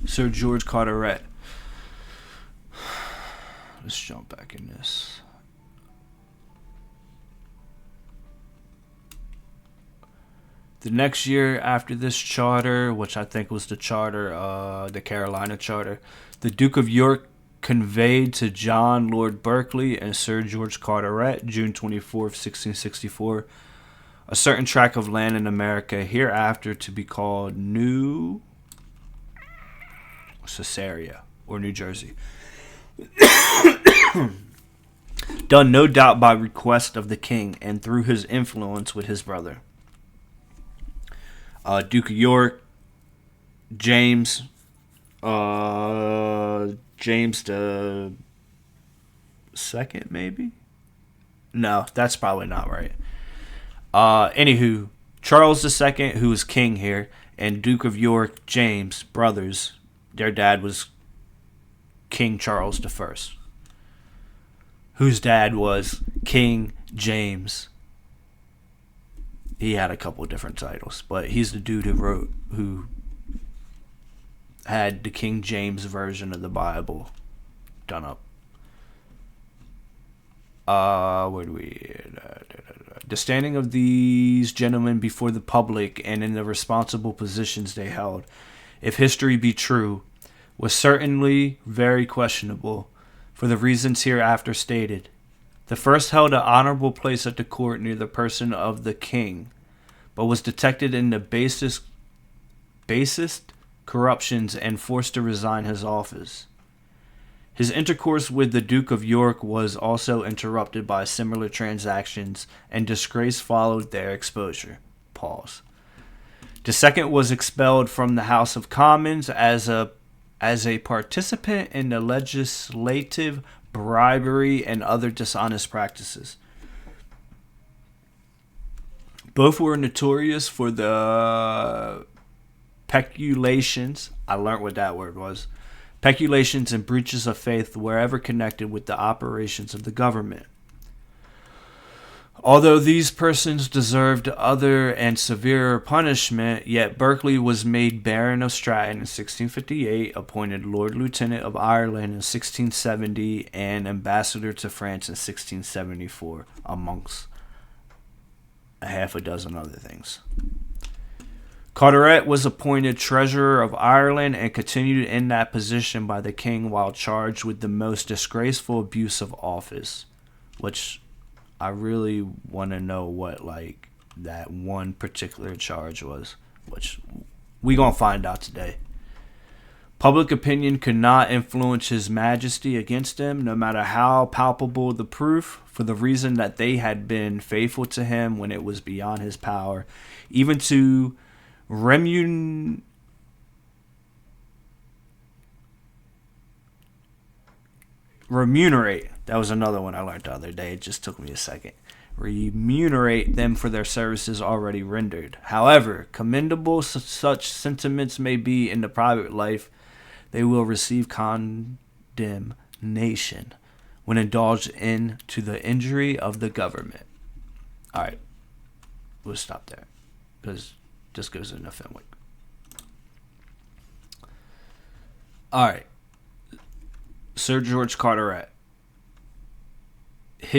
Sir George Carteret. Let's jump back in this. The next year after this charter, which I think was the charter, the Carolina Charter, the Duke of York conveyed to John Lord Berkeley and Sir George Carteret, June 24th, 1664, a certain tract of land in America hereafter to be called New Caesarea, or New Jersey. Done no doubt by request of the king and through his influence with his brother. Duke of York, James the second, maybe? No, that's probably not right. Anywho, Charles II, who was king here, and Duke of York, James, brothers, their dad was King Charles I, whose dad was King James. He had a couple different titles, but he's the dude who had the King James version of the Bible done up. Where do we? The standing of these gentlemen before the public and in the responsible positions they held, if history be true, was certainly very questionable, for the reasons hereafter stated. The first held an honorable place at the court near the person of the king, but was detected in the basest corruptions and forced to resign his office. His intercourse with the Duke of York was also interrupted by similar transactions, and disgrace followed their exposure. Pause. The second was expelled from the House of Commons as a participant in the legislative bribery and other dishonest practices. Both were notorious for the peculations. I learned what that word was. Peculations and breaches of faith wherever connected with the operations of the government. Although these persons deserved other and severer punishment, yet Berkeley was made Baron of Stratton in 1658, appointed Lord Lieutenant of Ireland in 1670, and Ambassador to France in 1674, amongst a half a dozen other things. Carteret was appointed Treasurer of Ireland and continued in that position by the king while charged with the most disgraceful abuse of office, which I really want to know what that one particular charge was, which we gonna find out today. Public opinion could not influence His Majesty against him, no matter how palpable the proof, for the reason that they had been faithful to him when it was beyond his power, even to remunerate. That was another one I learned the other day. It just took me a second. Remunerate them for their services already rendered. However commendable such sentiments may be in the private life, they will receive condemnation when indulged in to the injury of the government. All right, we'll stop there because this goes into Fenwick. All right, Sir George Carteret.